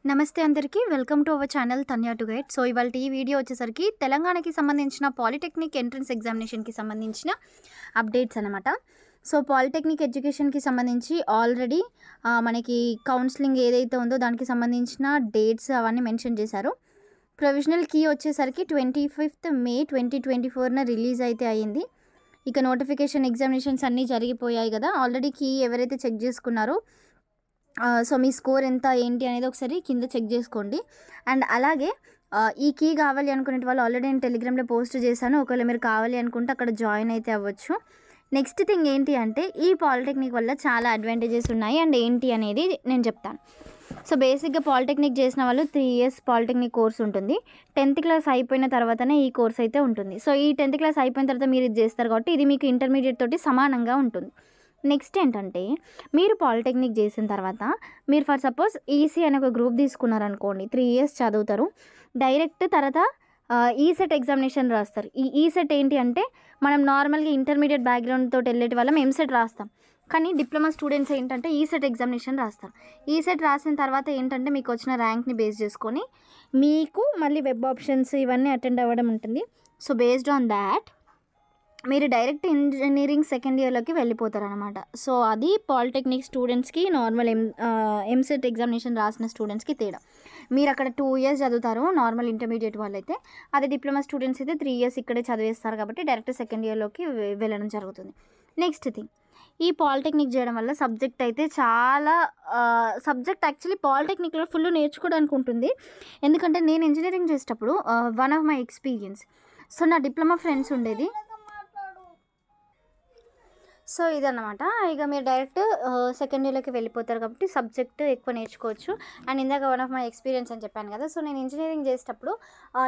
నమస్తే అందరికీ welcome to our channel Tanya to guide. So ఇవాళ ఈ వీడియో వచ్చేసరికి తెలంగాణకి సంబంధించిన పాలిటెక్నిక్ ఎంట్రన్స్ ఎగ్జామినేషన్కి సంబంధించిన అప్డేట్స్ అనమాట. సో పాలిటెక్నిక్ ఎడ్యుకేషన్కి సంబంధించి ఆల్రెడీ మనకి కౌన్సిలింగ్ ఏదైతే ఉందో దానికి సంబంధించిన డేట్స్ అవన్నీ మెన్షన్ చేశారు. ప్రొవిజనల్ కీ వచ్చేసరికి 25th May 2024 రిలీజ్ అయితే అయ్యింది. ఇక నోటిఫికేషన్ ఎగ్జామినేషన్స్ అన్నీ జరిగిపోయాయి కదా. ఆల్రెడీ కీ ఎవరైతే చెక్ చేసుకున్నారో సో మీ స్కోర్ ఎంత ఏంటి అనేది ఒకసారి కింద చెక్ చేసుకోండి. అండ్ అలాగే ఈ కీ కావాలి అనుకునే వాళ్ళు ఆల్రెడీ నేను టెలిగ్రామ్లో పోస్ట్ చేశాను. ఒకవేళ మీరు కావాలి అనుకుంటే అక్కడ జాయిన్ అయితే అవ్వచ్చు. నెక్స్ట్ థింగ్ ఏంటి అంటే ఈ పాలిటెక్నిక్ వల్ల చాలా అడ్వాంటేజెస్ ఉన్నాయి అండ్ ఏంటి అనేది నేను చెప్తాను. సో బేసిక్గా పాలిటెక్నిక్ చేసిన వాళ్ళు 3 years పాలిటెక్నిక్ కోర్స్ ఉంటుంది. 10th క్లాస్ అయిపోయిన తర్వాతనే ఈ కోర్స్ అయితే ఉంటుంది. సో ఈ 10th క్లాస్ అయిపోయిన తర్వాత మీరు ఇది చేస్తారు కాబట్టి ఇది మీకు ఇంటర్మీడియట్ తోటి సమానంగా ఉంటుంది. నెక్స్ట్ ఏంటంటే మీరు పాలిటెక్నిక్ చేసిన తర్వాత మీరు ఫర్ సపోజ్ ఈసీ అనే ఒక గ్రూప్ తీసుకున్నారనుకోండి, 3 years చదువుతారు. డైరెక్ట్ తర్వాత ఈసెట్ ఎగ్జామినేషన్ రాస్తారు. ఈ ఈసెట్ ఏంటి అంటే మనం నార్మల్గా ఇంటర్మీడియట్ బ్యాక్గ్రౌండ్ తోటి వెళ్ళేటి వాళ్ళం ఎంసెట్ రాస్తాం. కానీ డిప్లొమా స్టూడెంట్స్ ఏంటంటే ఈసెట్ ఎగ్జామినేషన్ రాస్తారు. ఈసెట్ రాసిన తర్వాత ఏంటంటే మీకు వచ్చిన ర్యాంక్ని బేస్ చేసుకొని మీకు మళ్ళీ వెబ్ ఆప్షన్స్ ఇవన్నీ అటెండ్ అవ్వడం ఉంటుంది. సో బేస్డ్ ఆన్ దాట్ మీరు డైరెక్ట్ ఇంజనీరింగ్ సెకండ్ ఇయర్లోకి వెళ్ళిపోతారనమాట. సో అది పాలిటెక్నిక్ స్టూడెంట్స్కి నార్మల్ ఎంసెట్ ఎగ్జామినేషన్ రాసిన స్టూడెంట్స్కి తేడా. మీరు అక్కడ 2 years చదువుతారు నార్మల్ ఇంటర్మీడియట్ వాళ్ళు అయితే. అదే డిప్లొమా స్టూడెంట్స్ అయితే 3 years ఇక్కడే చదివేస్తారు కాబట్టి డైరెక్ట్ సెకండ్ ఇయర్లోకి వెళ్ళడం జరుగుతుంది. నెక్స్ట్ థింగ్, ఈ పాలిటెక్నిక్ చేయడం వల్ల సబ్జెక్ట్ అయితే చాలా సబ్జెక్ట్ యాక్చువల్లీ పాలిటెక్నిక్లో ఫుల్ నేర్చుకోవడానికి ఉంటుంది. ఎందుకంటే నేను ఇంజనీరింగ్ చేసేటప్పుడు one of my experience, so నా డిప్లొమా ఫ్రెండ్స్ ఉండేది. సో ఇదన్నమాట. ఇక మీరు డైరెక్ట్ సెకండ్ ఇయర్లోకి వెళ్ళిపోతారు కాబట్టి సబ్జెక్ట్ ఎక్కువ నేర్చుకోవచ్చు. అండ్ ఇందాక వన్ ఆఫ్ మై ఎక్స్పీరియన్స్ అని చెప్పాను కదా. సో నేను ఇంజనీరింగ్ చేసేటప్పుడు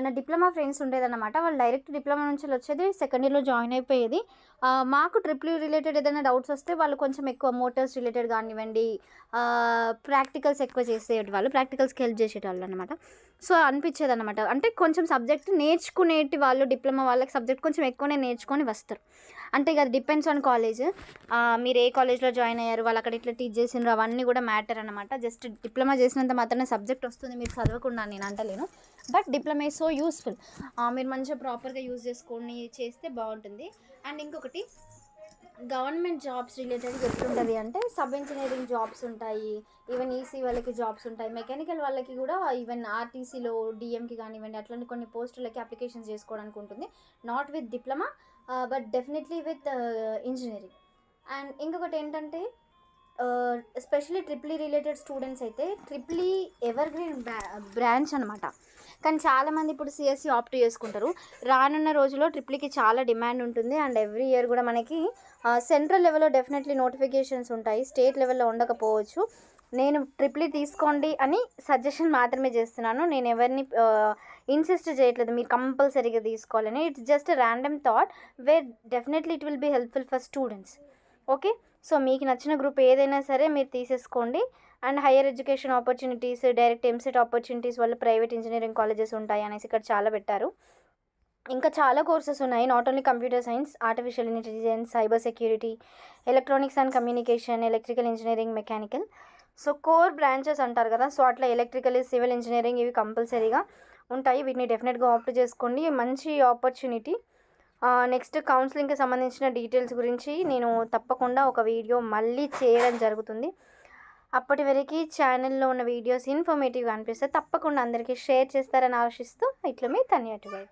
నా డిప్లొమా ఫ్రెండ్స్ ఉండేదన్నమాట. వాళ్ళు డైరెక్ట్ డిప్లొమా నుంచి వచ్చేది, సెకండ్ ఇయర్లో జాయిన్ అయిపోయేది. మాకు ట్రిపుల్ రిలేటెడ్ ఏదైనా డౌట్స్ వస్తే వాళ్ళు కొంచెం ఎక్కువ మోటార్స్ రిలేటెడ్ కానివ్వండి, ప్రాక్టికల్స్ ఎక్కువ చేసేవాళ్ళు, ప్రాక్టికల్స్కి హెల్ప్ చేసేవాళ్ళు అనమాట. సో అనిపించేది అనమాట. అంటే కొంచెం సబ్జెక్ట్ నేర్చుకునేటి వాళ్ళు డిప్లొమా వాళ్ళకి సబ్జెక్ట్ కొంచెం ఎక్కువనే నేర్చుకొని వస్తారు. అంటే ఇక డిపెండ్స్ ఆన్ కాలేజ్, మీరు ఏ కాలేజ్లో జాయిన్ అయ్యారు, వాళ్ళు అక్కడ ఇట్లా టీచ్ చేసినారు, అవన్నీ కూడా మ్యాటర్ అనమాట. జస్ట్ డిప్లొమా చేసినంత మాత్రమే సబ్జెక్ట్ వస్తుంది మీరు చదవకుండా నేను అంటలేను. But diploma is so useful. మీరు మంచిగా ప్రాపర్గా యూజ్ చేసుకొని చేస్తే బాగుంటుంది. అండ్ ఇంకొకటి, గవర్నమెంట్ జాబ్స్ రిలేటెడ్ ఎట్లుంటుంది అంటే సబ్ ఇంజనీరింగ్ జాబ్స్ ఉంటాయి, ఈవెన్ ఈసీ వాళ్ళకి జాబ్స్ ఉంటాయి, మెకానికల్ వాళ్ళకి కూడా ఈవెన్ ఆర్టీసీలో డిఎంకి కానివ్వండి అట్లాంటి కొన్ని పోస్టులకి అప్లికేషన్స్ చేసుకోవడానికి ఉంటుంది. Not with diploma but definitely with engineering. And ఇంకొకటి ఏంటంటే ఎస్పెషలీ ట్రిపుల్ రిలేటెడ్ స్టూడెంట్స్ అయితే ట్రిపుల్ ఎవర్ గ్రీన్ బ్రాంచ్ అనమాట. కానీ చాలామంది ఇప్పుడు సిఎస్సి ఆప్ట్ చేసుకుంటారు. రానున్న రోజుల్లో ట్రిపుల్కి చాలా డిమాండ్ ఉంటుంది. అండ్ ఎవ్రీ ఇయర్ కూడా మనకి సెంట్రల్ లెవెల్లో డెఫినెట్లీ నోటిఫికేషన్స్ ఉంటాయి, స్టేట్ లెవెల్లో ఉండకపోవచ్చు. నేను ట్రిపుల్ తీసుకోండి అని సజెషన్ మాత్రమే చేస్తున్నాను. నేను ఎవరిని ఇన్సిస్ట్ చేయట్లేదు మీరు కంపల్సరీగా తీసుకోవాలని. It's just random thought where definitely it will be helpful for students. Okay, so మీకు నచ్చిన గ్రూప్ ఏదైనా సరే మీరు తీసేసుకోండి. And higher education opportunities, direct EAMCET opportunities వల్ల ప్రైవేట్ ఇంజనీరింగ్ కాలేజెస్ ఉంటాయి అనేసి ఇక్కడ చాలా పెట్టారు. ఇంకా చాలా కోర్సెస్ ఉన్నాయి. Not only computer science, artificial intelligence, cyber security, electronics and communication, electrical engineering, mechanical. So core branches అంటారు కదా. సో అట్లా ఎలక్ట్రికల్, సివిల్ ఇంజనీరింగ్ ఇవి కంపల్సరీగా ఉంటాయి. వీటిని డెఫినెట్గా ఆప్ట్ చేసుకోండి, మంచి ఆపర్చునిటీ. నెక్స్ట్ కౌన్సిలింగ్కి సంబంధించిన డీటెయిల్స్ గురించి నేను తప్పకుండా ఒక వీడియో మళ్ళీ చేయడం జరుగుతుంది. అప్పటి వరకు ఛానల్లో ఉన్న వీడియోస్ ఇన్ఫర్మేటివ్గా అనిపిస్తే తప్పకుండా అందరికీ షేర్ చేస్తారని ఆశిస్తూ ఇట్లా మీ తన్యా టు గైడ్.